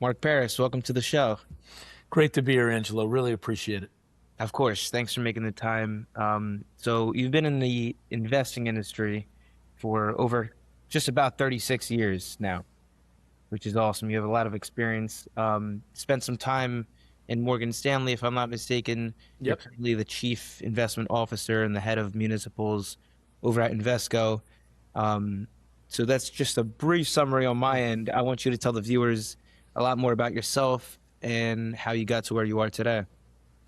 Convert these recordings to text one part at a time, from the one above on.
Mark Paris, welcome to the show. Great to be here, Angelo. Really appreciate it. Of course, thanks for making the time. So you've been in the investing industry for over just about 36 years now, which is awesome. You have a lot of experience. Spent some time in Morgan Stanley, if I'm not mistaken. You're Yep. currently the chief investment officer and the head of Municipals over at Invesco. Um, so that's just a brief summary on my end. I want you to tell the viewers a lot more about yourself and how you got to where you are today.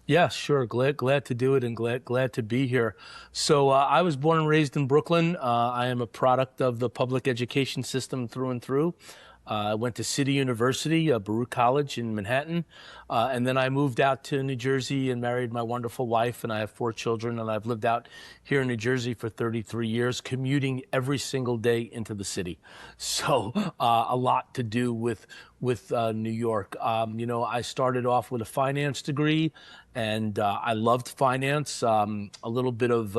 Yeah, sure. Glad to do it, and glad to be here. So I was born and raised in Brooklyn. I am a product of the public education system through and through. I went to City University, Baruch College in Manhattan, and then I moved out to New Jersey and married my wonderful wife, and I have 4 children, and I've lived out here in New Jersey for 33 years, commuting every single day into the city. So a lot to do with New York. I started off with a finance degree, and I loved finance. A little bit of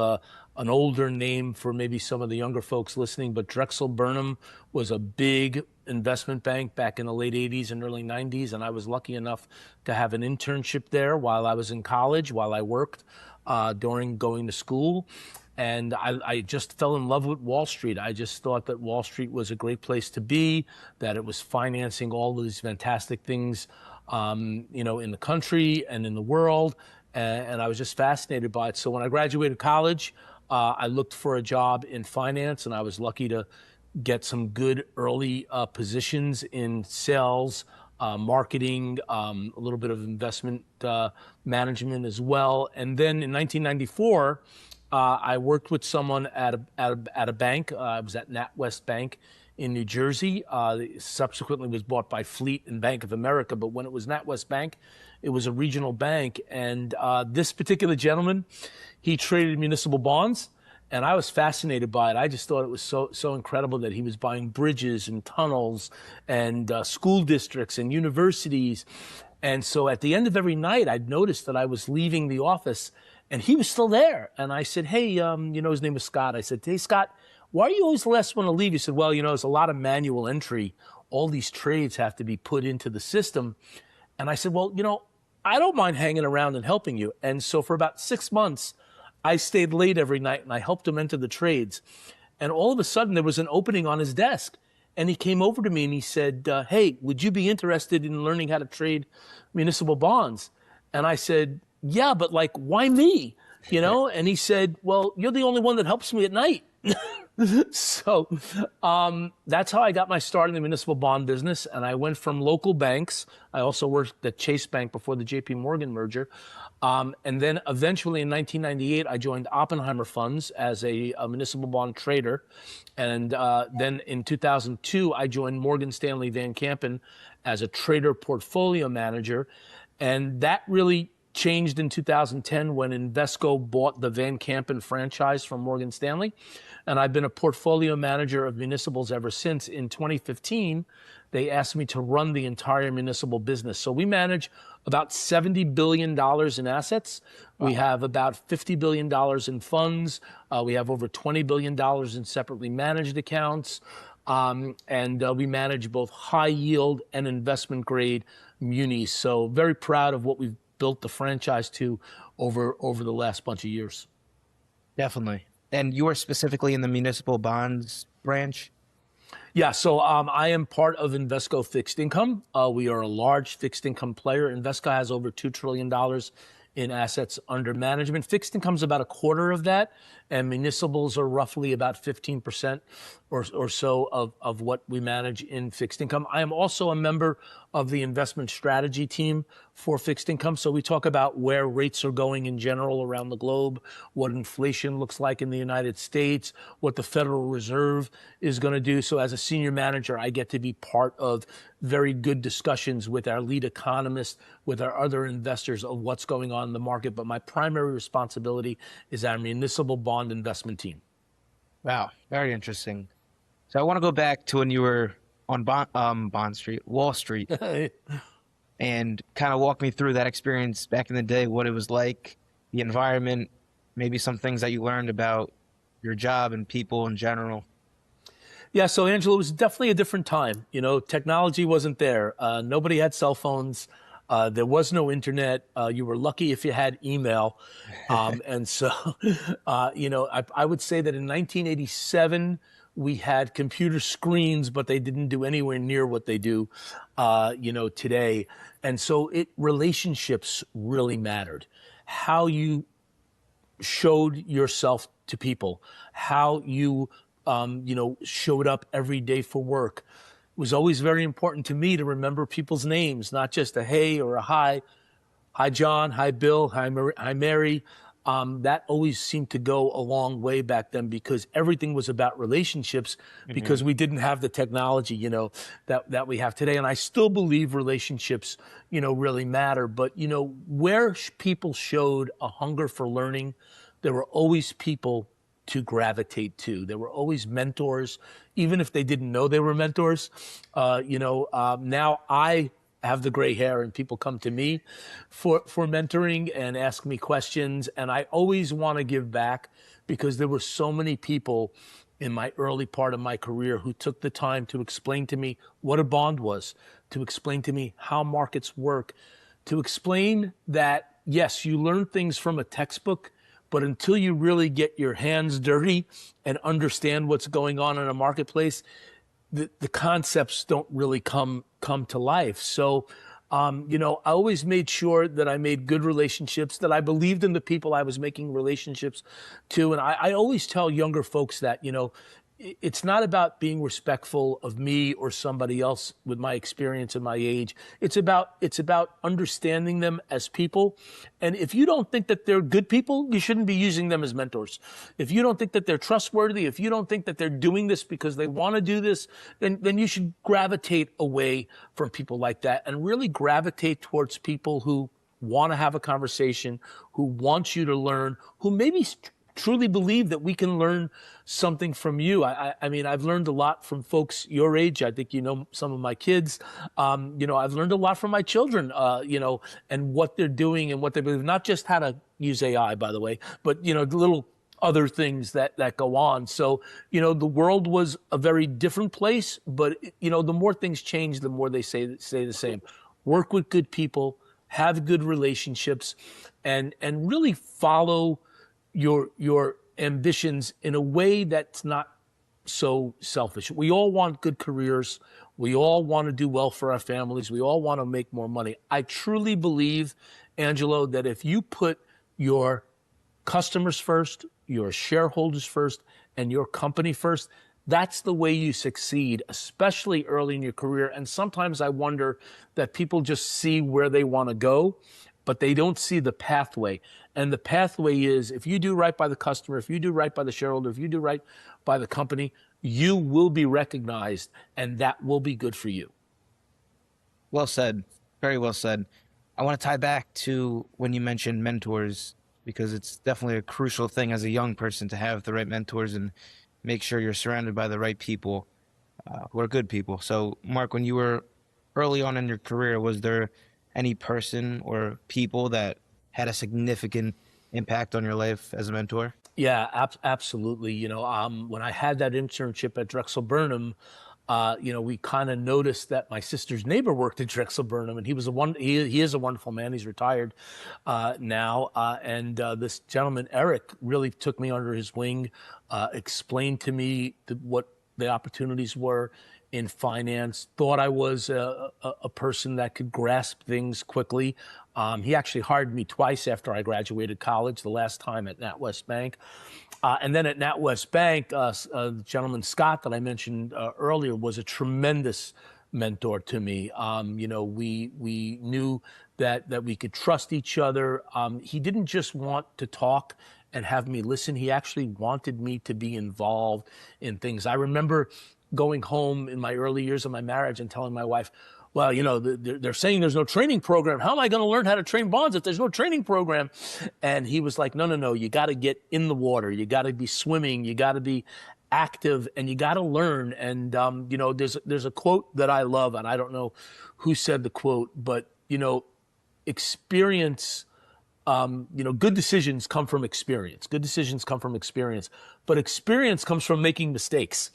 an older name for maybe some of the younger folks listening, but Drexel Burnham was a big investment bank back in the late 80s and early 90s, and I was lucky enough to have an internship there while I was in college, while I worked during going to school. And I just fell in love with Wall Street. I just thought that Wall Street was a great place to be, that it was financing all of these fantastic things, in the country and in the world. And I was just fascinated by it. So when I graduated college, I looked for a job in finance, and I was lucky to get some good early positions in sales, marketing, a little bit of investment management as well. And then in 1994, I worked with someone at a bank. I was at Nat West Bank in New Jersey. Subsequently was bought by Fleet and Bank of America. But when it was Nat West Bank, it was a regional bank. And this particular gentleman, he traded municipal bonds. And I was fascinated by it. I just thought it was so incredible that he was buying bridges and tunnels and school districts and universities. And so at the end of every night, I'd noticed that I was leaving the office and he was still there. And I said, hey, his name was Scott. I said, hey, Scott, why are you always the last one to leave? He said, well, there's a lot of manual entry. All these trades have to be put into the system. And I said, well, I don't mind hanging around and helping you. And so for about 6 months, I stayed late every night and I helped him enter the trades. And all of a sudden there was an opening on his desk. And he came over to me and he said, hey, would you be interested in learning how to trade municipal bonds? And I said, yeah, but why me? And he said, well, you're the only one that helps me at night. So that's how I got my start in the municipal bond business. And I went from local banks. I also worked at Chase Bank before the JP Morgan merger. And then eventually in 1998, I joined Oppenheimer Funds as a municipal bond trader. And then in 2002, I joined Morgan Stanley Van Kampen as a trader portfolio manager. And that really changed in 2010 when Invesco bought the Van Kampen franchise from Morgan Stanley. And I've been a portfolio manager of municipals ever since. In 2015, they asked me to run the entire municipal business. So we manage about $70 billion in assets. Wow. We have about $50 billion in funds. We have over $20 billion in separately managed accounts. And we manage both high yield and investment grade munis. So very proud of what we've built the franchise to over the last bunch of years. Definitely. And you are specifically in the municipal bonds branch? Yeah, so I am part of Invesco Fixed Income. We are a large fixed income player. Invesco has over $2 trillion in assets under management. Fixed income is about a quarter of that, and municipals are roughly about 15% or so of what we manage in fixed income. I am also a member of the investment strategy team for fixed income. So we talk about where rates are going in general around the globe, what inflation looks like in the United States, what the Federal Reserve is going to do. So as a senior manager, I get to be part of very good discussions with our lead economist, with our other investors of what's going on in the market. But my primary responsibility is our municipal bond investment team. Wow, very interesting. So I want to go back to when you were on Wall Street, and kind of walk me through that experience back in the day, what it was like, the environment, maybe some things that you learned about your job and people in general. Yeah, so Angela, it was definitely a different time. You know, technology wasn't there. Nobody had cell phones. There was no internet. You were lucky if you had email. And so, I would say that in 1987, we had computer screens, but they didn't do anywhere near what they do, today. And so relationships really mattered. How you showed yourself to people, how you, showed up every day for work. It was always very important to me to remember people's names, not just a hey or a hi. Hi, John. Hi, Bill. Hi, Mary. That always seemed to go a long way back then because everything was about relationships Hmm. because we didn't have the technology, that we have today. And I still believe relationships, really matter. But, where people showed a hunger for learning, there were always people to gravitate to. There were always mentors, even if they didn't know they were mentors. Now I have the gray hair and people come to me for mentoring and ask me questions. And I always want to give back because there were so many people in my early part of my career who took the time to explain to me what a bond was, to explain to me how markets work, to explain that, yes, you learn things from a textbook, but until you really get your hands dirty and understand what's going on in a marketplace, the concepts don't really come to life. So, I always made sure that I made good relationships, that I believed in the people I was making relationships to. And I always tell younger folks that, it's not about being respectful of me or somebody else with my experience and my age. It's about understanding them as people. And if you don't think that they're good people, you shouldn't be using them as mentors. If you don't think that they're trustworthy, if you don't think that they're doing this because they want to do this, then you should gravitate away from people like that and really gravitate towards people who want to have a conversation, who want you to learn, who maybe truly believe that we can learn something from you. I mean, I've learned a lot from folks your age. I think, some of my kids, I've learned a lot from my children, and what they're doing and what they believe, not just how to use AI, by the way, but, the little other things that go on. So, the world was a very different place, but, the more things change, the more they say the same. Work with good people, have good relationships, and really follow your ambitions in a way that's not so selfish. We all want good careers. We all want to do well for our families. We all want to make more money. I truly believe, Angelo, that if you put your customers first, your shareholders first, and your company first, that's the way you succeed, especially early in your career. And sometimes I wonder that people just see where they want to go, but they don't see the pathway. And the pathway is if you do right by the customer, if you do right by the shareholder, if you do right by the company, you will be recognized and that will be good for you. Well said. Very well said. I want to tie back to when you mentioned mentors because it's definitely a crucial thing as a young person to have the right mentors and make sure you're surrounded by the right people who are good people. So, Mark, when you were early on in your career, was there any person or people that had a significant impact on your life as a mentor? Yeah, absolutely. When I had that internship at Drexel Burnham, we kind of noticed that my sister's neighbor worked at Drexel Burnham, and he is a wonderful man. He's retired now, and this gentleman Eric really took me under his wing, explained to me what the opportunities were in finance. Thought I was a person that could grasp things quickly. He actually hired me twice after I graduated college. The last time at Nat West Bank. And then at Nat West Bank, the gentleman Scott that I mentioned earlier was a tremendous mentor to me. We knew that we could trust each other. He didn't just want to talk and have me listen. He actually wanted me to be involved in things. I remember going home in my early years of my marriage and telling my wife, well, they're saying there's no training program. How am I going to learn how to train bonds if there's no training program? And he was like, no, you got to get in the water. You got to be swimming. You got to be active and you got to learn. And, there's a quote that I love, and I don't know who said the quote, but, experience good decisions come from experience. Good decisions come from experience, but experience comes from making mistakes.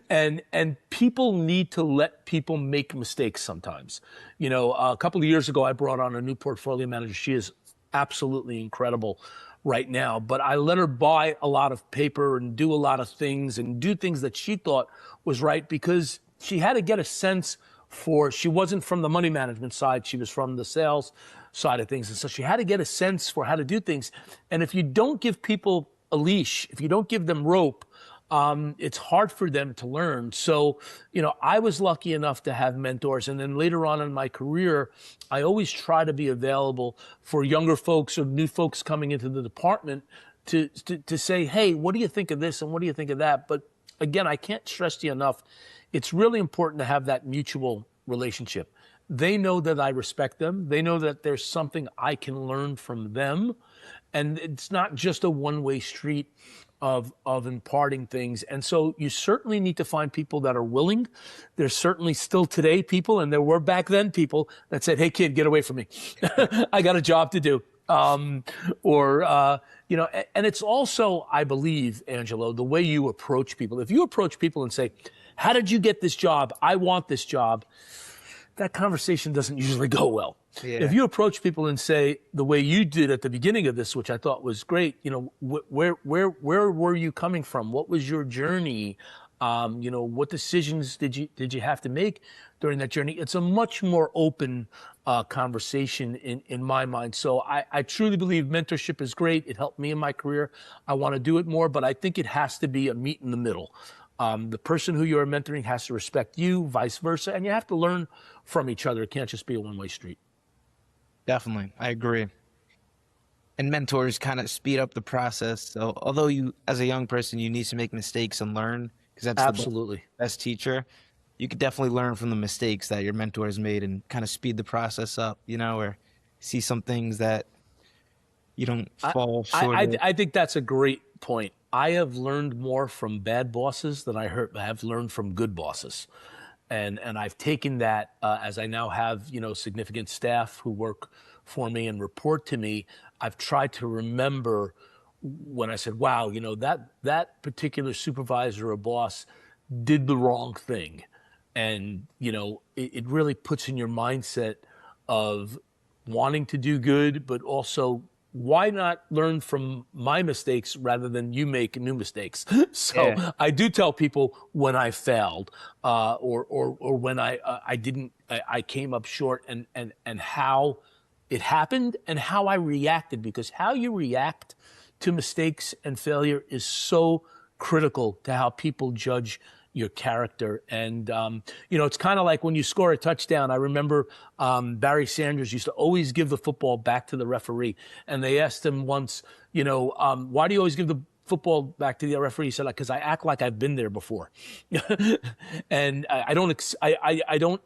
And people need to let people make mistakes sometimes. A couple of years ago, I brought on a new portfolio manager. She is absolutely incredible right now, but I let her buy a lot of paper and do a lot of things and do things that she thought was right because she had to get a sense she wasn't from the money management side, she was from the sales side of things. And so she had to get a sense for how to do things. And if you don't give people a leash, if you don't give them rope, it's hard for them to learn. So, I was lucky enough to have mentors. And then later on in my career, I always try to be available for younger folks or new folks coming into the department to say, hey, what do you think of this? And what do you think of that? But again, I can't stress to you enough, it's really important to have that mutual relationship. They know that I respect them. They know that there's something I can learn from them. And it's not just a one-way street of imparting things. And so you certainly need to find people that are willing. There's certainly still today people, and there were back then people that said, hey, kid, get away from me. I got a job to do. And it's also, I believe, Angelo, the way you approach people. If you approach people and say, how did you get this job? I want this job. That conversation doesn't usually go well. Yeah. If you approach people and say the way you did at the beginning of this, which I thought was great, where were you coming from? What was your journey? What decisions did you have to make during that journey? It's a much more open conversation in my mind. So I truly believe mentorship is great. It helped me in my career. I want to do it more, but I think it has to be a meet in the middle. The person who you're mentoring has to respect you, vice versa, and you have to learn from each other. It can't just be a one-way street. Definitely. I agree. And mentors kind of speed up the process. So although you, as a young person, you need to make mistakes and learn, because that's Absolutely the best teacher, you could definitely learn from the mistakes that your mentor has made and kind of speed the process up, or see some things that you don't fall short of. I think that's a great point. I have learned more from bad bosses than I have learned from good bosses. And I've taken that as I now have, significant staff who work for me and report to me. I've tried to remember when I said, wow, that particular supervisor or boss did the wrong thing. And, it really puts in your mindset of wanting to do good, but also why not learn from my mistakes rather than you make new mistakes? So Yeah. I do tell people when I failed, or when I came up short, and how it happened and how I reacted, because how you react to mistakes and failure is so critical to how people judge your character. And, it's kind of like when you score a touchdown. I remember Barry Sanders used to always give the football back to the referee. And they asked him once, why do you always give the football back to the referee? He said, because I act like I've been there before. And I don't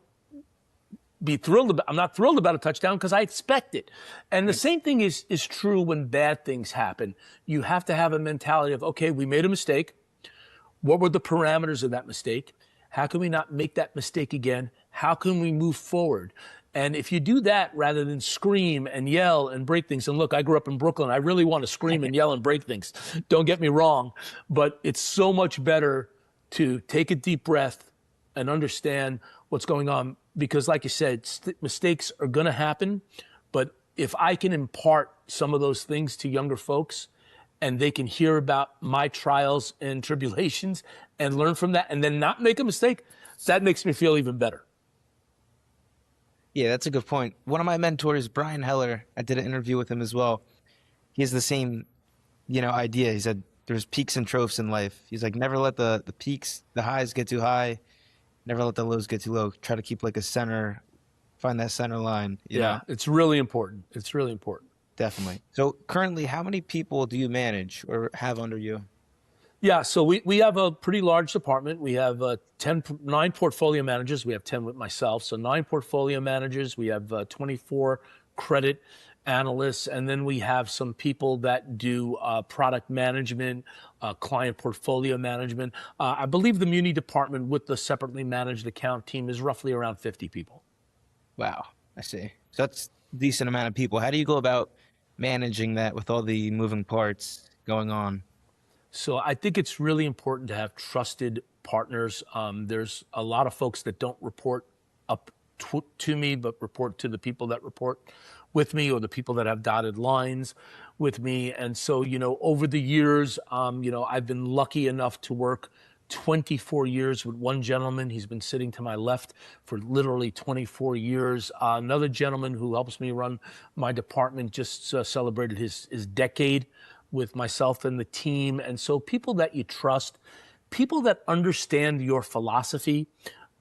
be thrilled about, I'm not thrilled about a touchdown because I expect it. And the same thing is true when bad things happen. You have to have a mentality of, okay, we made a mistake. What were the parameters of that mistake? How can we not make that mistake again? How can we move forward? And if you do that rather than scream and yell and break things, and look, I grew up in Brooklyn. I really want to scream and yell and break things. Don't get me wrong, but it's so much better to take a deep breath and understand what's going on. Because like you said, mistakes are going to happen. But if I can impart some of those things to younger folks, and they can hear about my trials and tribulations and learn from that and then not make a mistake, that makes me feel even better. Yeah, that's a good point. One of my mentors, Brian Heller, I did an interview with him as well. He has the same, idea. He said there's peaks and troughs in life. He's like, never let the peaks, the highs get too high. Never let the lows get too low. Try to keep like a center, find that center line. You know? It's really important. It's really important. Definitely. So currently, how many people do you manage or have under you? Yeah, so we have a pretty large department. We have 9 portfolio managers. We have 10 with myself, so 9 portfolio managers. We have 24 credit analysts, and then we have some people that do product management, client portfolio management. I believe the Muni department with the separately managed account team is roughly around 50 people. Wow, I see. So decent amount of people. How do you go about managing that with all the moving parts going on? So I think it's really important to have trusted partners. There's a lot of folks that don't report up to me, but report to the people that report with me or the people that have dotted lines with me. And so, over the years, I've been lucky enough to work 24 years with one gentleman. He's been sitting to my left for literally 24 years. Another gentleman who helps me run my department just celebrated his decade with myself and the team. And so people that you trust, people that understand your philosophy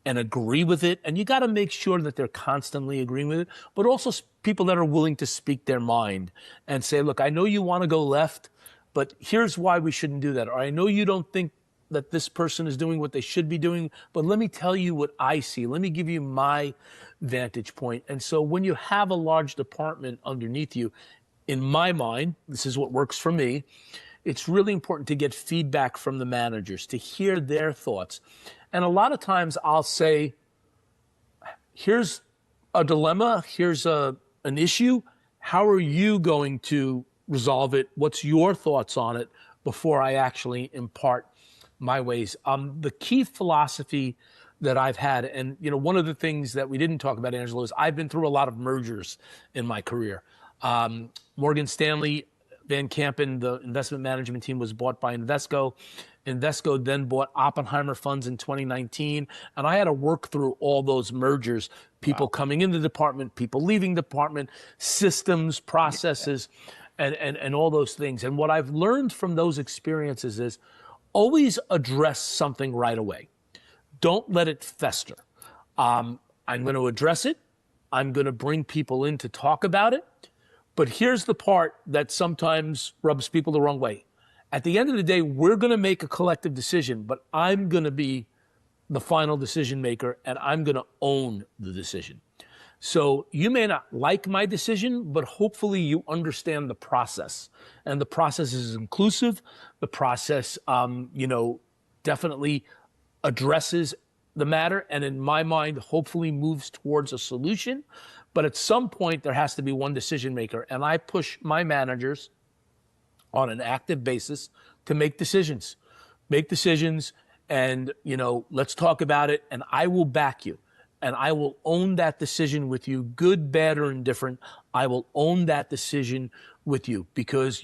and agree with it, and you got to make sure that they're constantly agreeing with it, but also people that are willing to speak their mind and say, look, I know you want to go left, but here's why we shouldn't do that. Or I know you don't think that this person is doing what they should be doing, but let me tell you what I see. Let me give you my vantage point. And so when you have a large department underneath you, in my mind, this is what works for me, it's really important to get feedback from the managers, to hear their thoughts. And a lot of times I'll say, here's a dilemma, here's an issue. How are you going to resolve it? What's your thoughts on it before I actually impart my ways? The key philosophy that I've had, and one of the things that we didn't talk about, Angelo, is I've been through a lot of mergers in my career. Morgan Stanley Van Kampen, the investment management team, was bought by Invesco. Invesco then bought Oppenheimer Funds in 2019. And I had to work through all those mergers, people coming into the department, people leaving the department, systems, processes, and all those things. And what I've learned from those experiences is always address something right away. Don't let it fester. I'm going to address it. I'm going to bring people in to talk about it. But here's the part that sometimes rubs people the wrong way. At the end of the day, we're going to make a collective decision, but I'm going to be the final decision maker, and I'm going to own the decision. So you may not like my decision, but hopefully you understand the process. And the process is inclusive. The process, definitely addresses the matter, and in my mind, hopefully moves towards a solution. But at some point, there has to be one decision maker. And I push my managers on an active basis to make decisions. Make decisions, and, let's talk about it, and I will back you. And I will own that decision with you, good, bad, or indifferent. I will own that decision with you because,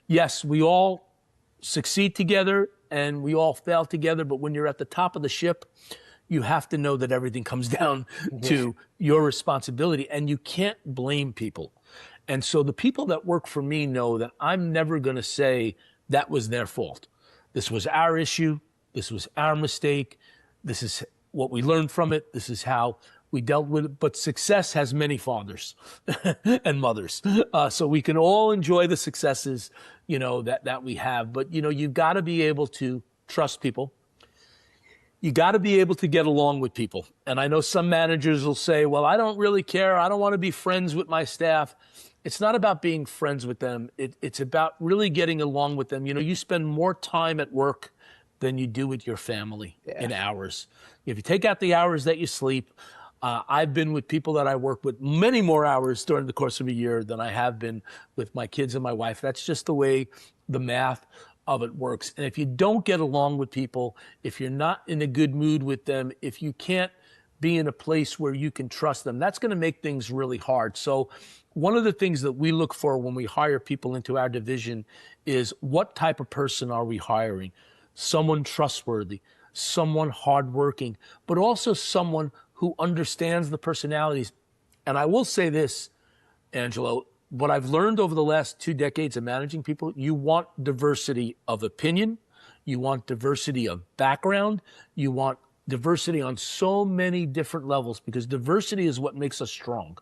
yes, we all succeed together and we all fail together. But when you're at the top of the ship, you have to know that everything comes down to your responsibility, and you can't blame people. And so the people that work for me know that I'm never going to say that was their fault. This was our issue. This was our mistake. This is what we learned from it. This is how we dealt with it. But success has many fathers and mothers. So we can all enjoy the successes, that we have. But, you've got to be able to trust people. You got to be able to get along with people. And I know some managers will say, well, I don't really care. I don't want to be friends with my staff. It's not about being friends with them. It's about really getting along with them. You spend more time at work than you do with your family in hours. If you take out the hours that you sleep, I've been with people that I work with many more hours during the course of a year than I have been with my kids and my wife. That's just the way the math of it works. And if you don't get along with people, if you're not in a good mood with them, if you can't be in a place where you can trust them, that's going to make things really hard. So one of the things that we look for when we hire people into our division is what type of person are we hiring? Someone trustworthy, someone hardworking, but also someone who understands the personalities. And I will say this, Angelo, what I've learned over the last 2 decades of managing people, you want diversity of opinion, you want diversity of background, you want diversity on so many different levels, because diversity is what makes us strong.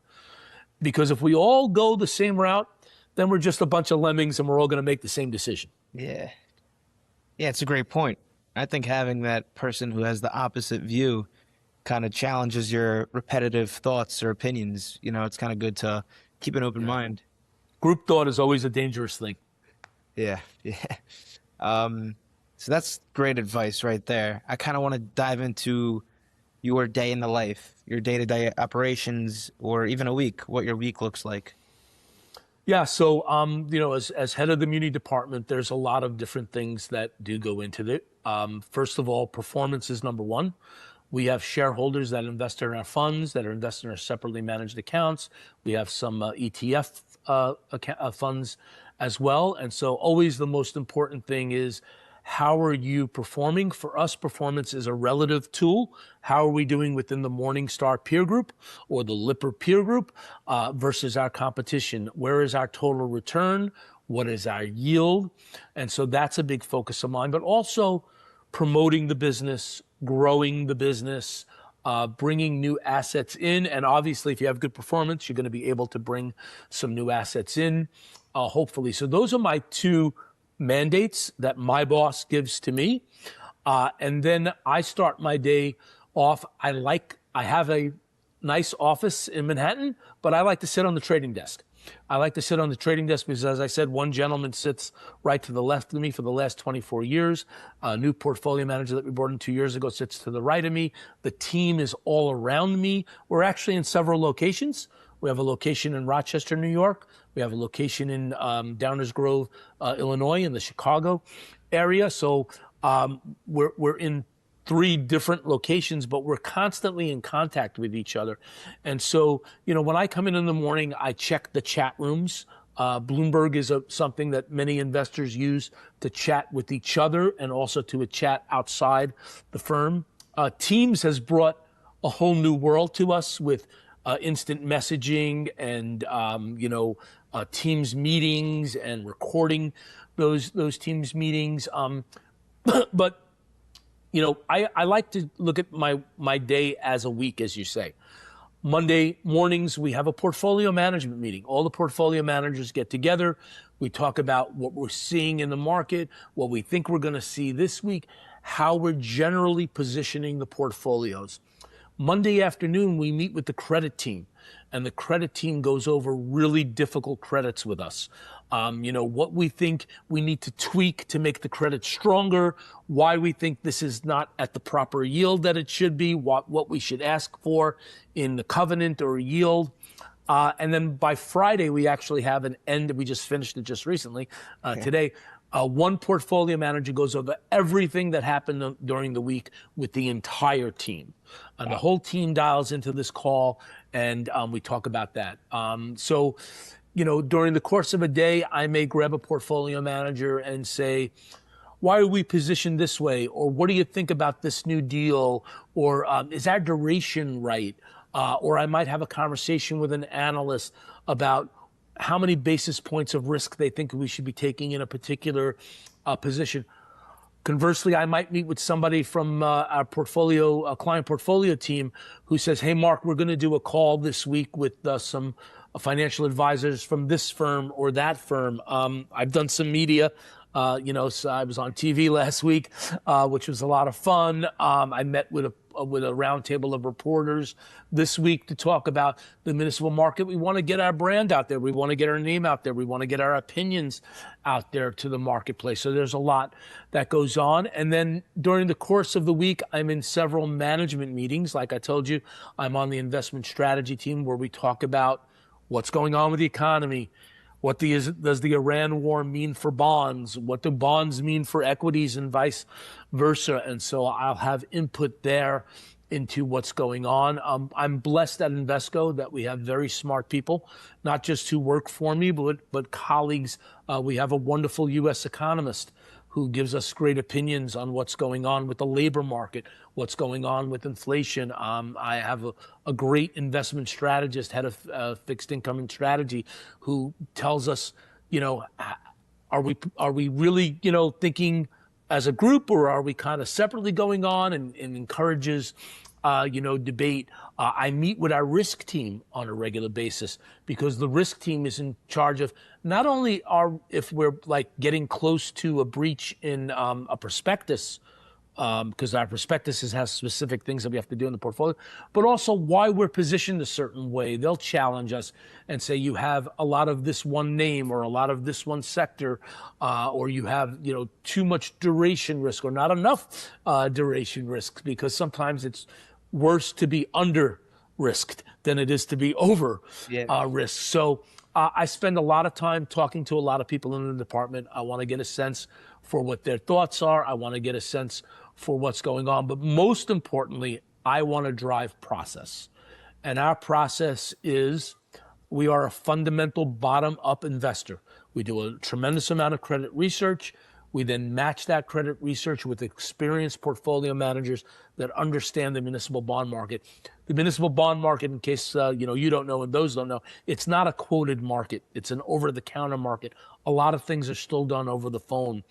Because if we all go the same route, then we're just a bunch of lemmings and we're all going to make the same decision. Yeah. Yeah, it's a great point. I think having that person who has the opposite view kind of challenges your repetitive thoughts or opinions. It's kind of good to keep an open mind. Group thought is always a dangerous thing. Yeah. So that's great advice right there. I kind of want to dive into your day in the life. your day-to-day operations, or even a week, what your week looks like. Yeah, so as head of the muni department, there's a lot of different things that do go into it. First of all, performance is number one. We have shareholders that invest in our funds, that are invested in our separately managed accounts. We have some ETF funds as well. And so always the most important thing is, how are you performing? For us, performance is a relative tool. How are we doing within the Morningstar peer group or the Lipper peer group versus our competition? Where is our total return? What is our yield? And so that's a big focus of mine, but also promoting the business, growing the business, bringing new assets in. And obviously, if you have good performance, you're going to be able to bring some new assets in, hopefully. So those are my two mandates that my boss gives to me. And then I start my day off. I have a nice office in Manhattan, but I like to sit on the trading desk. I like to sit on the trading desk because, as I said, one gentleman sits right to the left of me for the last 24 years. A new portfolio manager that we brought in 2 years ago sits to the right of me. The team is all around me. We're actually in several locations. We have a location in Rochester, New York. We have a location in Downers Grove, Illinois, in the Chicago area. So we're in 3 different locations, but we're constantly in contact with each other. And so, when I come in the morning, I check the chat rooms. Bloomberg is something that many investors use to chat with each other and also to a chat outside the firm. Teams has brought a whole new world to us with instant messaging and, Teams meetings and recording those Teams meetings. But I like to look at my day as a week, as you say. Monday mornings, we have a portfolio management meeting. All the portfolio managers get together. We talk about what we're seeing in the market, what we think we're going to see this week, how we're generally positioning the portfolios. Monday afternoon, we meet with the credit team, and the credit team goes over really difficult credits with us. What we think we need to tweak to make the credit stronger, why we think this is not at the proper yield that it should be, what we should ask for in the covenant or yield. And then by Friday, we actually have an end. We just finished it just recently, today. One portfolio manager goes over everything that happened during the week with the entire team. And the whole team dials into this call, and we talk about that. So, during the course of a day, I may grab a portfolio manager and say, why are we positioned this way? Or what do you think about this new deal? Or is our duration right? Or I might have a conversation with an analyst about how many basis points of risk they think we should be taking in a particular position. Conversely, I might meet with somebody from our client portfolio team who says, hey, Mark, we're going to do a call this week with some financial advisors from this firm or that firm. I've done some media. So I was on TV last week, which was a lot of fun. I met with a roundtable of reporters this week to talk about the municipal market. We want to get our brand out there. We want to get our name out there. We want to get our opinions out there to the marketplace. So there's a lot that goes on. And then during the course of the week, I'm in several management meetings. Like I told you, I'm on the investment strategy team where we talk about what's going on with the economy. What does the Iran war mean for bonds? What do bonds mean for equities and vice versa? And so I'll have input there into what's going on. I'm blessed at Invesco that we have very smart people, not just who work for me, but colleagues. We have a wonderful U.S. economist who gives us great opinions on what's going on with the labor market, what's going on with inflation. I have a great investment strategist, head of fixed income and strategy, who tells us, are we really, thinking as a group, or are we kind of separately going on, and encourages debate. I meet with our risk team on a regular basis because the risk team is in charge of not only if we're like getting close to a breach in a prospectus, because our prospectus has specific things that we have to do in the portfolio, but also why we're positioned a certain way. They'll challenge us and say, you have a lot of this one name or a lot of this one sector, or you have, too much duration risk or not enough duration risk, because sometimes it's worse to be under risked than it is to be over Yeah. risked. So I spend a lot of time talking to a lot of people in the department. I want to get a sense for what their thoughts are. I want to get a sense for what's going on. But most importantly, I want to drive process. And our process is we are a fundamental bottom-up investor. We do a tremendous amount of credit research. We then match that credit research with experienced portfolio managers that understand the municipal bond market. The municipal bond market, in case you don't know and those don't know, it's not a quoted market. It's an over-the-counter market. A lot of things are still done over the phone.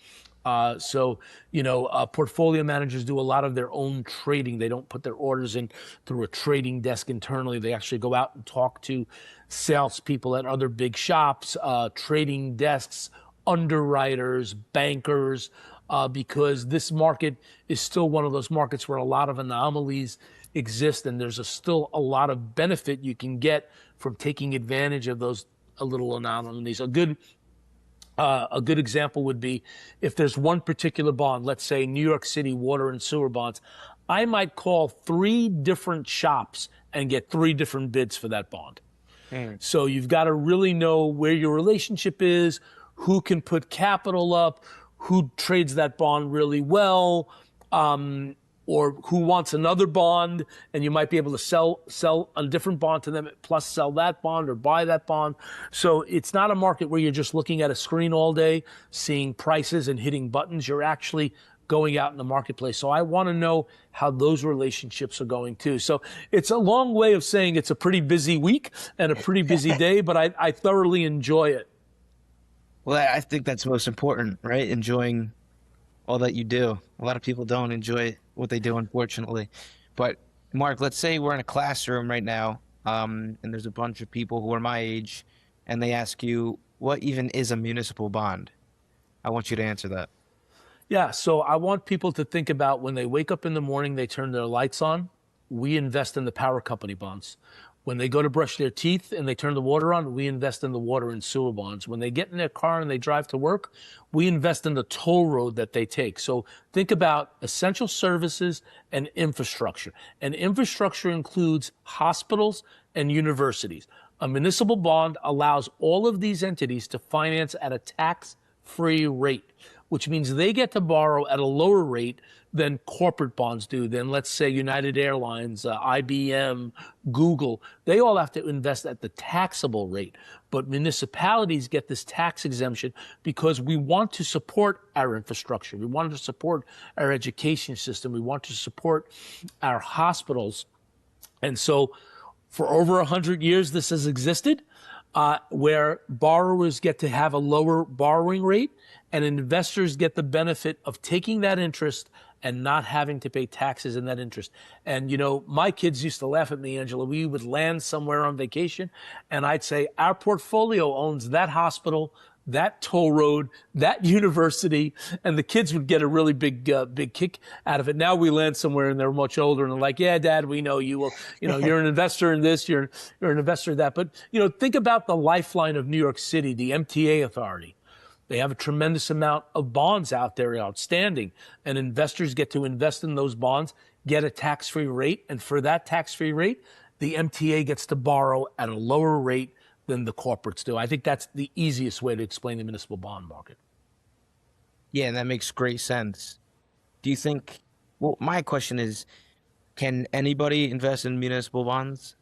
Portfolio managers do a lot of their own trading. They don't put their orders in through a trading desk internally. They actually go out and talk to salespeople at other big shops, trading desks, underwriters, bankers, because this market is still one of those markets where a lot of anomalies exist, and there's still a lot of benefit you can get from taking advantage of those little anomalies. A good example would be if there's one particular bond, let's say New York City water and sewer bonds, I might call 3 different shops and get 3 different bids for that bond. So you've got to really know where your relationship is, who can put capital up, who trades that bond really well, or who wants another bond, and you might be able to sell a different bond to them, plus sell that bond or buy that bond. So it's not a market where you're just looking at a screen all day, seeing prices and hitting buttons. You're actually going out in the marketplace. So I want to know how those relationships are going too. So it's a long way of saying it's a pretty busy week and a pretty busy day, but I thoroughly enjoy it. Well, I think that's most important, right? Enjoying all that you do. A lot of people don't enjoy what they do, unfortunately. But Mark, let's say we're in a classroom right now, and there's a bunch of people who are my age, and they ask you, what even is a municipal bond? I want you to answer that. Yeah, so I want people to think about when they wake up in the morning, they turn their lights on. We invest in the power company bonds. When they go to brush their teeth and they turn the water on, we invest in the water and sewer bonds. When they get in their car and they drive to work, we invest in the toll road that they take. So think about essential services and infrastructure. And infrastructure includes hospitals and universities. A municipal bond allows all of these entities to finance at a tax-free rate, which means they get to borrow at a lower rate than corporate bonds do, than let's say United Airlines, IBM, Google. They all have to invest at the taxable rate. But municipalities get this tax exemption because we want to support our infrastructure. We want to support our education system. We want to support our hospitals. And so for over 100 years, this has existed, where borrowers get to have a lower borrowing rate and investors get the benefit of taking that interest and not having to pay taxes in that interest. And, my kids used to laugh at me, Angela. We would land somewhere on vacation, and I'd say, our portfolio owns that hospital, that toll road, that university, and the kids would get a really big kick out of it. Now we land somewhere, and they're much older, and they're like, yeah, Dad, we know you. Well, you're an investor in this, you're an investor in that. But, think about the lifeline of New York City, the MTA authority. They have a tremendous amount of bonds out there outstanding, and investors get to invest in those bonds, get a tax-free rate, and for that tax-free rate, the MTA gets to borrow at a lower rate than the corporates do. I think that's the easiest way to explain the municipal bond market. Yeah, that makes great sense. Do you think, well, my question is, can anybody invest in municipal bonds?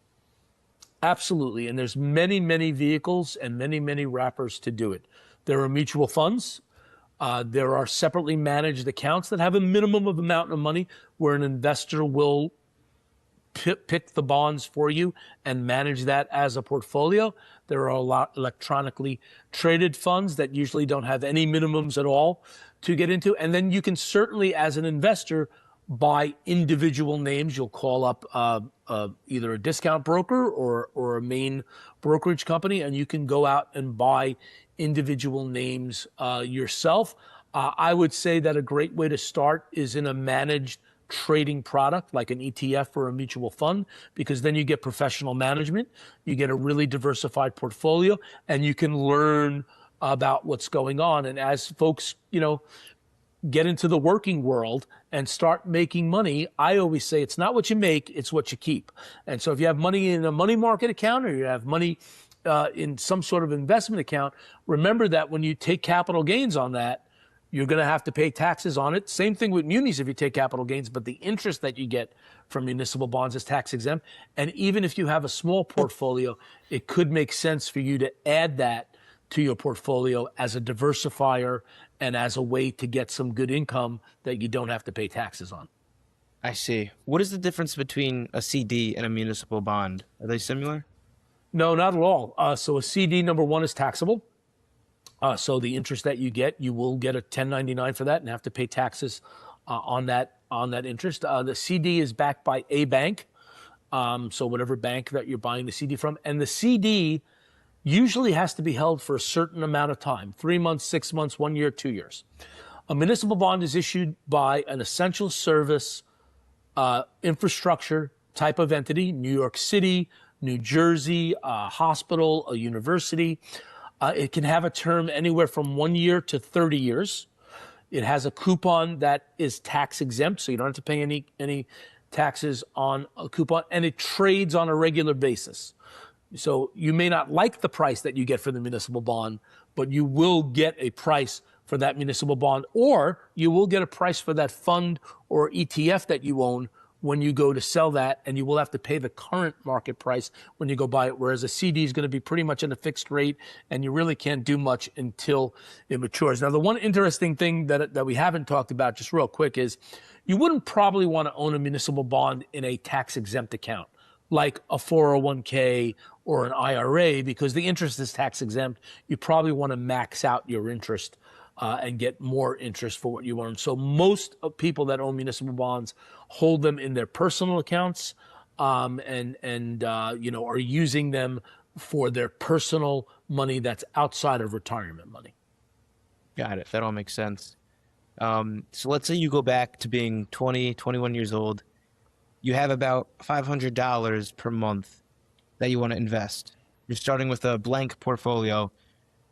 Absolutely, and there's many, many vehicles and many, many wrappers to do it. There are mutual funds. There are separately managed accounts that have a minimum of amount of money where an investor will pick the bonds for you and manage that as a portfolio. There are a lot electronically traded funds that usually don't have any minimums at all to get into. And then you can certainly, as an investor, buy individual names. You'll call up either a discount broker or a main brokerage company, and you can go out and buy individual names yourself. I would say that a great way to start is in a managed trading product like an ETF or a mutual fund, because then you get professional management, you get a really diversified portfolio, and you can learn about what's going on. And as folks, get into the working world and start making money. I always say it's not what you make, it's what you keep. And so if you have money in a money market account, or you have money in some sort of investment account, remember that when you take capital gains on that, you're going to have to pay taxes on it. Same thing with munis if you take capital gains, but the interest that you get from municipal bonds is tax exempt. And even if you have a small portfolio, it could make sense for you to add that to your portfolio as a diversifier and as a way to get some good income that you don't have to pay taxes on. I see. What is the difference between a CD and a municipal bond? Are they similar? No, not at all. So a CD, number one, is taxable. So the interest that you get, you will get a 1099 for that and have to pay taxes on that interest. The CD is backed by a bank, so whatever bank that you're buying the CD from. And the CD usually has to be held for a certain amount of time, 3 months, 6 months, 1 year, 2 years. A municipal bond is issued by an essential service infrastructure type of entity, New York City, New Jersey, a hospital, a university. It can have a term anywhere from 1 year to 30 years. It has a coupon that is tax exempt, so you don't have to pay any taxes on a coupon, and it trades on a regular basis. So you may not like the price that you get for the municipal bond, but you will get a price for that municipal bond, or you will get a price for that fund or ETF that you own when you go to sell that, and you will have to pay the current market price when you go buy it, whereas a CD is going to be pretty much at a fixed rate, and you really can't do much until it matures. Now, the one interesting thing that we haven't talked about, just real quick, is you wouldn't probably want to own a municipal bond in a tax-exempt account, like a 401k or an IRA, because the interest is tax-exempt. You probably want to max out your interest and get more interest for what you earn. So most of people that own municipal bonds hold them in their personal accounts and are using them for their personal money that's outside of retirement money. Got it. That all makes sense. So let's say you go back to being 20, 21 years old. You have about $500 per month that you want to invest. You're starting with a blank portfolio.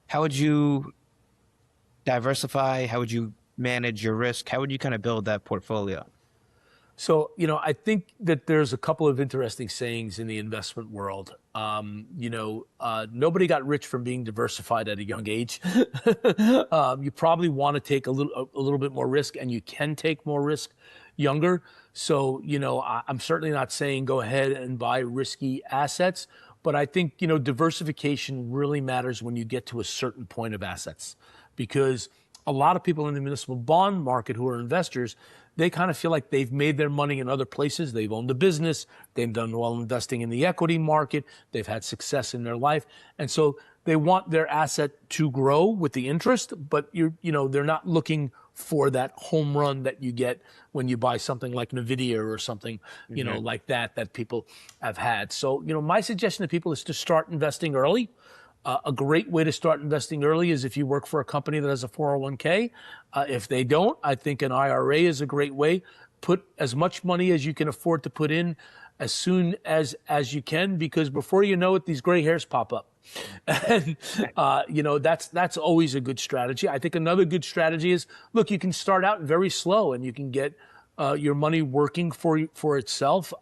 How would you diversify? How would you manage your risk? How would you kind of build that portfolio? So, I think that there's a couple of interesting sayings in the investment world. Nobody got rich from being diversified at a young age. You probably want to take a little bit more risk, and you can take more risk younger. So, I'm certainly not saying go ahead and buy risky assets, but I think, diversification really matters when you get to a certain point of assets, because a lot of people in the municipal bond market who are investors, they kind of feel like they've made their money in other places. They've owned a business. They've done well investing in the equity market. They've had success in their life. And so they want their asset to grow with the interest, but they're not looking for that home run that you get when you buy something like NVIDIA or something, like that people have had. So, my suggestion to people is to start investing early. A great way to start investing early is if you work for a company that has a 401k. If they don't, I think an IRA is a great way. Put as much money as you can afford to put in as soon as you can, because before you know it, these gray hairs pop up. And, that's always a good strategy. I think another good strategy is, look, you can start out very slow and you can get your money working for itself.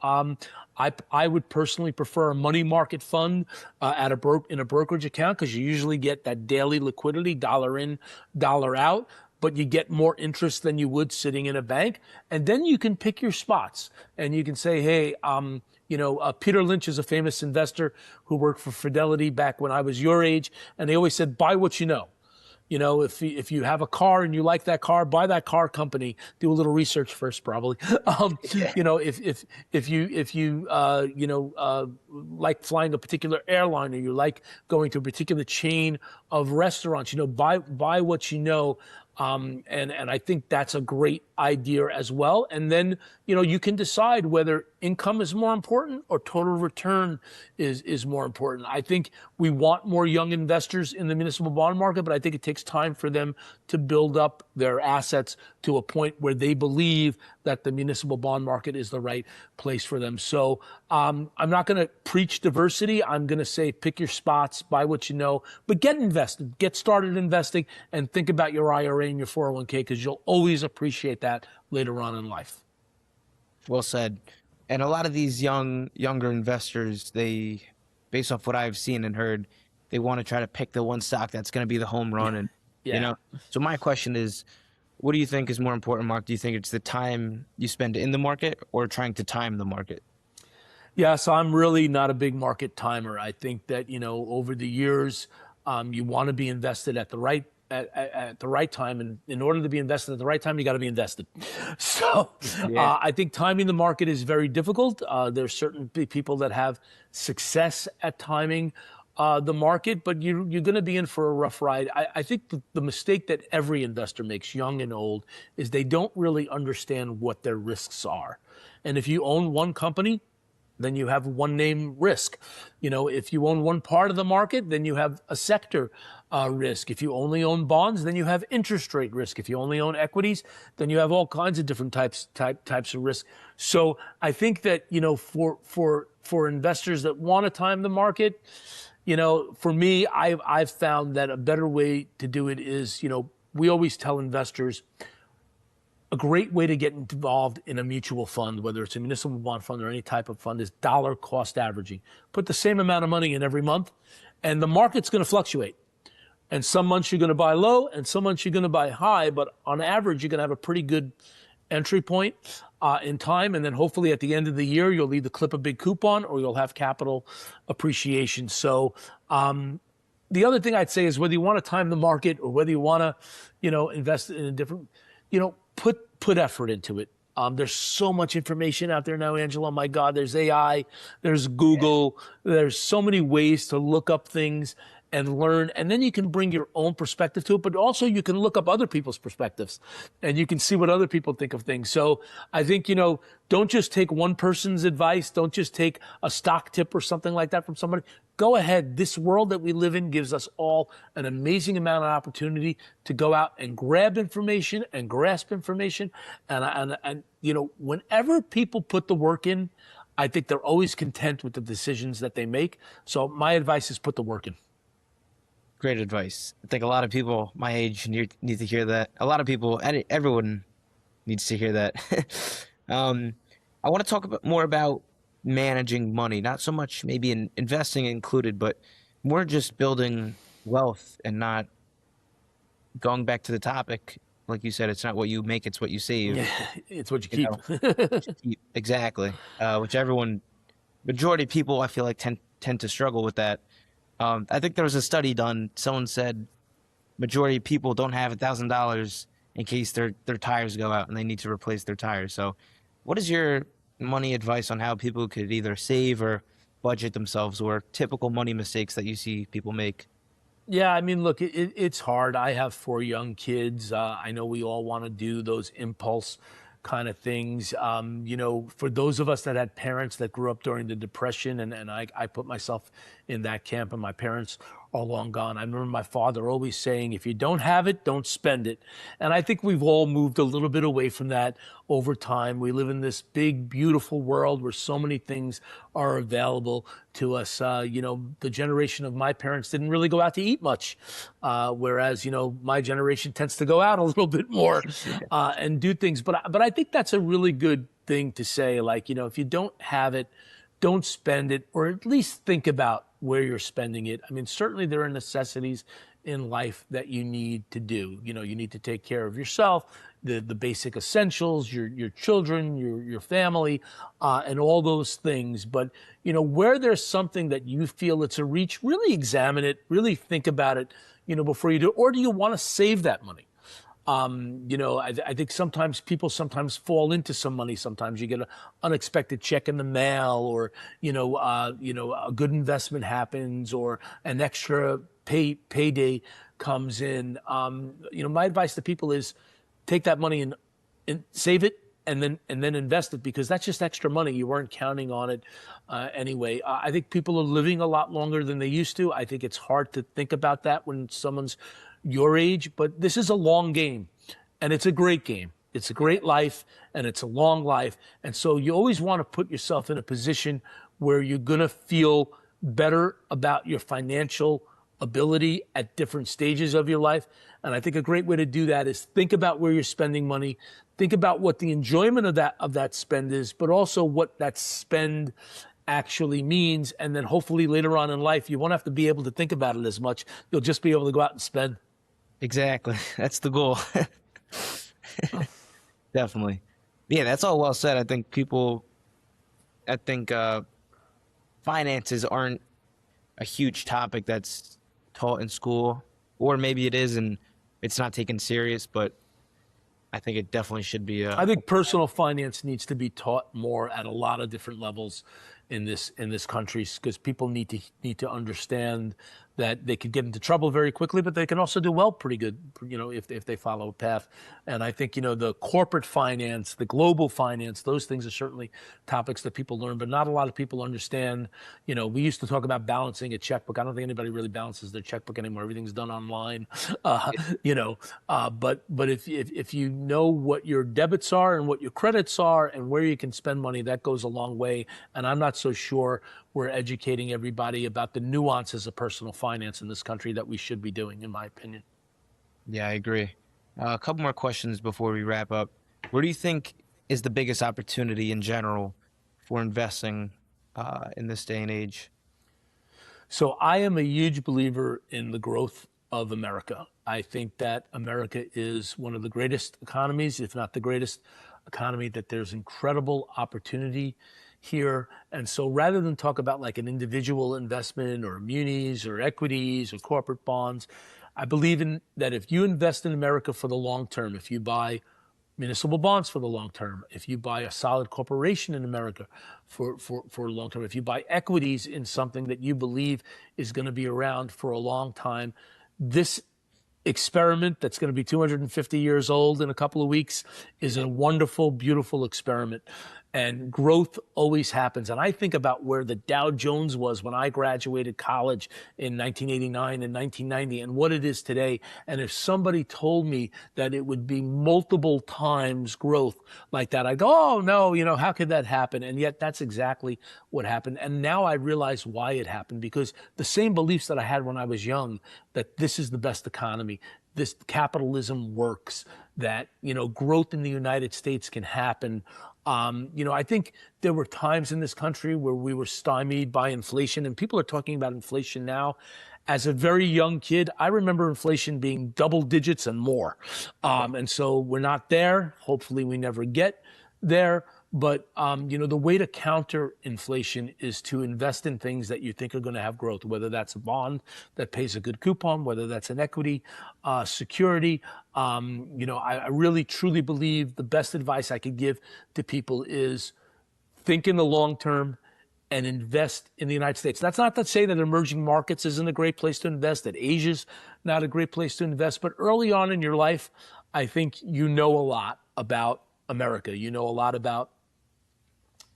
I would personally prefer a money market fund in a brokerage account, because you usually get that daily liquidity, dollar in, dollar out, but you get more interest than you would sitting in a bank. And then you can pick your spots, and you can say, hey, Peter Lynch is a famous investor who worked for Fidelity back when I was your age, and they always said, buy what you know. If you have a car and you like that car, buy that car company. Do a little research first, probably. If you like flying a particular airline, or you like going to a particular chain of restaurants, buy what you know. And I think that's a great idea as well. And then, you can decide whether income is more important or total return is more important. I think we want more young investors in the municipal bond market, but I think it takes time for them to build up their assets to a point where they believe that the municipal bond market is the right place for them. So I'm not going to preach diversity. I'm going to say pick your spots, buy what you know, but get invested, get started investing, and think about your IRA in your 401k, because you'll always appreciate that later on in life. Well said. And a lot of these younger investors, they, based off what I've seen and heard, they want to try to pick the one stock that's going to be the home run. And, Yeah. so my question is, what do you think is more important, Mark? Do you think it's the time you spend in the market or trying to time the market? Yeah, so I'm really not a big market timer. I think that, over the years, you want to be invested at the right at the right time, and in order to be invested at the right time, you got to be invested. So Yeah. I think timing the market is very difficult. There's certain people that have success at timing the market, but you're going to be in for a rough ride. I think the mistake that every investor makes, young and old, is they don't really understand what their risks are. And if you own one company, then you have one name risk. If you own one part of the market, then you have a sector risk. If you only own bonds, then you have interest rate risk. If you only own equities, then you have all kinds of different types of risk. So I think that, for investors that want to time the market, for me, I've found that a better way to do it is, we always tell investors, a great way to get involved in a mutual fund, whether it's a municipal bond fund or any type of fund, is dollar cost averaging. Put the same amount of money in every month, and the market's going to fluctuate. And some months you're going to buy low, and some months you're going to buy high, but on average, you're going to have a pretty good entry point in time, and then hopefully at the end of the year, you'll either clip a big coupon or you'll have capital appreciation. So the other thing I'd say is, whether you want to time the market or whether you want to, invest in a different, put effort into it. There's so much information out there now, Angela. My God, there's AI, there's Google, there's so many ways to look up things and learn. And then you can bring your own perspective to it, but also you can look up other people's perspectives and you can see what other people think of things. So I think, don't just take one person's advice. Don't just take a stock tip or something like that from somebody. Go ahead. This world that we live in gives us all an amazing amount of opportunity to go out and grab information and grasp information. And whenever people put the work in, I think they're always content with the decisions that they make. So my advice is, put the work in. Great advice. I think a lot of people my age need to hear that. A lot of people, everyone needs to hear that. I want to talk more about managing money, not so much maybe in investing included, but more just building wealth and not going back to the topic. Like you said, it's not what you make, it's what you save. Yeah, it's what you keep. Exactly. Which majority of people I feel like tend to struggle with that. I think there was a study done. Someone said majority of people don't have $1,000 in case their tires go out and they need to replace their tires. So what is your money advice on how people could either save or budget themselves, or typical money mistakes that you see people make? Yeah, I mean, look, it's hard. I have 4 young kids. I know we all want to do those impulse kind of things. For those of us that had parents that grew up during the Depression, and I put myself in that camp, and my parents are long gone. I remember my father always saying, if you don't have it, don't spend it. And I think we've all moved a little bit away from that over time. We live in this big, beautiful world where so many things are available to us. The generation of my parents didn't really go out to eat much, whereas, my generation tends to go out a little bit more and do things. But I think that's a really good thing to say. Like, if you don't have it, don't spend it, or at least think about where you're spending it. I mean, certainly there are necessities in life that you need to do. You need to take care of yourself, the basic essentials, your children, your family, and all those things. But, where there's something that you feel it's a reach, really examine it, really think about it, before you do. Or do you want to save that money? I think sometimes people fall into some money. Sometimes you get an unexpected check in the mail, or, a good investment happens, or an extra payday comes in. My advice to people is, take that money and save it, and then invest it, because that's just extra money. You weren't counting on it anyway. I think people are living a lot longer than they used to. I think it's hard to think about that when someone's your age, but this is a long game, and it's a great game. It's a great life, and it's a long life. And so you always want to put yourself in a position where you're going to feel better about your financial ability at different stages of your life. And I think a great way to do that is think about where you're spending money, think about what the enjoyment of that spend is, but also what that spend actually means. And then hopefully later on in life, you won't have to be able to think about it as much. You'll just be able to go out and spend. Exactly. That's the goal. Definitely. Yeah, that's all well said. I think finances aren't a huge topic that's taught in school, or maybe it is and it's not taken serious, but I think it definitely should be I think personal finance needs to be taught more at a lot of different levels in this country, because people need to understand that they could get into trouble very quickly, but they can also do well pretty good, if they follow a path. And I think, the corporate finance, the global finance, those things are certainly topics that people learn, but not a lot of people understand. We used to talk about balancing a checkbook. I don't think anybody really balances their checkbook anymore. Everything's done online. But if you know what your debits are and what your credits are and where you can spend money, that goes a long way. And I'm not so sure we're educating everybody about the nuances of personal finance in this country that we should be doing, in my opinion. Yeah, I agree. A couple more questions before we wrap up. Where do you think is the biggest opportunity in general for investing in this day and age? So I am a huge believer in the growth of America. I think that America is one of the greatest economies, if not the greatest economy, that there's incredible opportunity here. And so rather than talk about like an individual investment or munis or equities or corporate bonds, I believe in that if you invest in America for the long term, if you buy municipal bonds for the long term, if you buy a solid corporation in America for long term, if you buy equities in something that you believe is going to be around for a long time, this experiment that's going to be 250 years old in a couple of weeks is a wonderful, beautiful experiment. And growth always happens. And I think about where the Dow Jones was when I graduated college in 1989 and 1990 and what it is today. And if somebody told me that it would be multiple times growth like that, I'd go, oh, no, how could that happen? And yet that's exactly what happened. And now I realize why it happened, because the same beliefs that I had when I was young, that this is the best economy, this capitalism works, that, growth in the United States can happen. I think there were times in this country where we were stymied by inflation, and people are talking about inflation now. As a very young kid, I remember inflation being double digits and more. And so we're not there. Hopefully we never get there. But, the way to counter inflation is to invest in things that you think are going to have growth, whether that's a bond that pays a good coupon, whether that's an equity security. I really, truly believe the best advice I could give to people is think in the long term and invest in the United States. That's not to say that emerging markets isn't a great place to invest, that Asia's not a great place to invest. But early on in your life, I think you know a lot about America. You know a lot about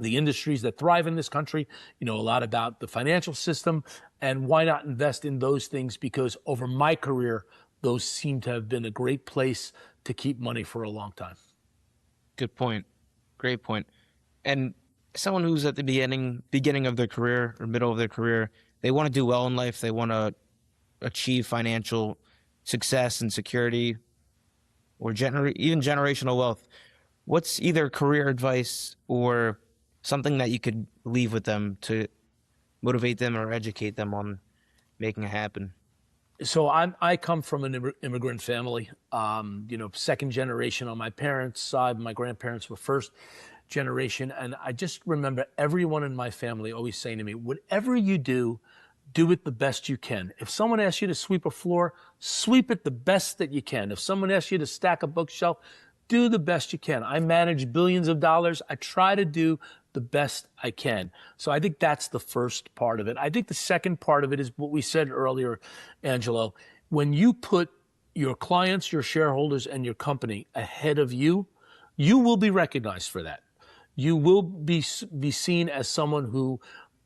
the industries that thrive in this country, a lot about the financial system, and why not invest in those things? Because over my career, those seem to have been a great place to keep money for a long time. Good point. Great point. And someone who's at the beginning of their career or middle of their career, they want to do well in life. They want to achieve financial success and security, or even generational wealth. What's either career advice or something that you could leave with them to motivate them or educate them on making it happen? So I come from an immigrant family, second generation on my parents' side. My grandparents were first generation. And I just remember everyone in my family always saying to me, whatever you do, do it the best you can. If someone asks you to sweep a floor, sweep it the best that you can. If someone asks you to stack a bookshelf, do the best you can. I manage billions of dollars. I try to do the best I can. So I think that's the first part of it. I think the second part of it is what we said earlier, Angelo. When you put your clients, your shareholders, and your company ahead of you, you will be recognized for that. You will be seen as someone who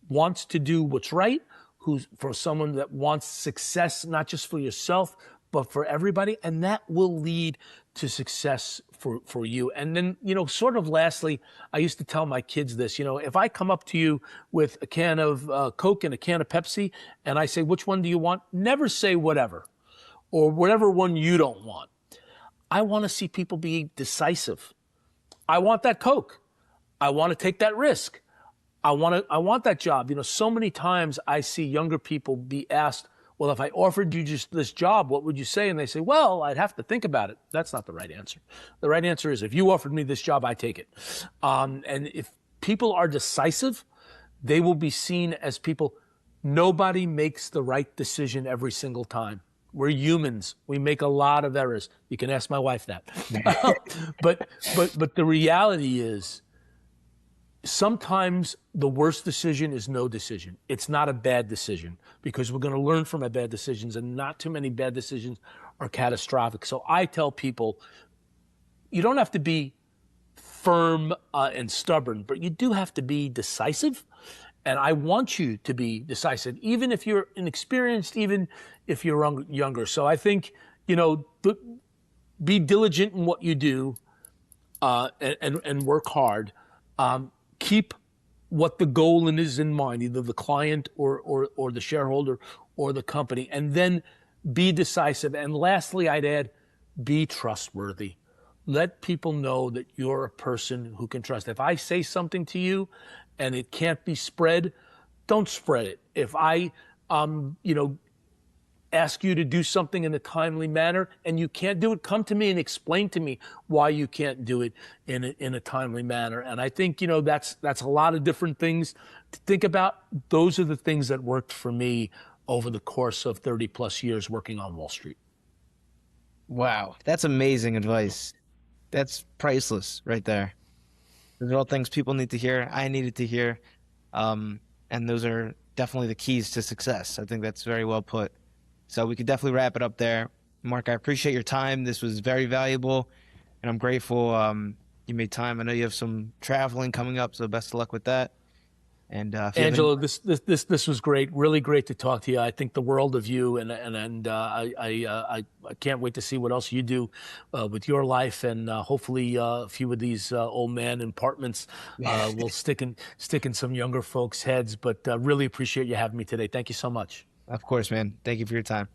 wants to do what's right, who's for someone that wants success, not just for yourself, but for everybody. And that will lead to success for you. And then, sort of lastly, I used to tell my kids this, if I come up to you with a can of Coke and a can of Pepsi, and I say, which one do you want? Never say whatever, or whatever one you don't want. I want to see people be decisive. I want that Coke. I want to take that risk. I want that job. So many times I see younger people be asked, well, if I offered you just this job, what would you say? And they say, well, I'd have to think about it. That's not the right answer. The right answer is, if you offered me this job, I take it. And if people are decisive, they will be seen as people. Nobody makes the right decision every single time. We're humans. We make a lot of errors. You can ask my wife that. but the reality is, sometimes the worst decision is no decision. It's not a bad decision, because we're going to learn from our bad decisions, and not too many bad decisions are catastrophic. So I tell people, you don't have to be firm and stubborn, but you do have to be decisive. And I want you to be decisive, even if you're inexperienced, even if you're younger. So I think, be diligent in what you do, and work hard. Keep what the goal is in mind, either the client or the shareholder or the company, and then be decisive. And lastly, I'd add, be trustworthy. Let people know that you're a person who can trust. If I say something to you and it can't be spread, don't spread it. If I, ask you to do something in a timely manner and you can't do it, come to me and explain to me why you can't do it in a timely manner. And I think, that's a lot of different things to think about. Those are the things that worked for me over the course of 30 plus years working on Wall Street. Wow, that's amazing advice. That's priceless right there. Those are all things people need to hear. I needed to hear. And those are definitely the keys to success. I think that's very well put. So we could definitely wrap it up there. Mark, I appreciate your time. This was very valuable, and I'm grateful you made time. I know you have some traveling coming up, so best of luck with that. And Angelo, this was great. Really great to talk to you. I think the world of you, and I can't wait to see what else you do with your life, and hopefully a few of these old man apartments will stick in some younger folks' heads. But really appreciate you having me today. Thank you so much. Of course, man. Thank you for your time.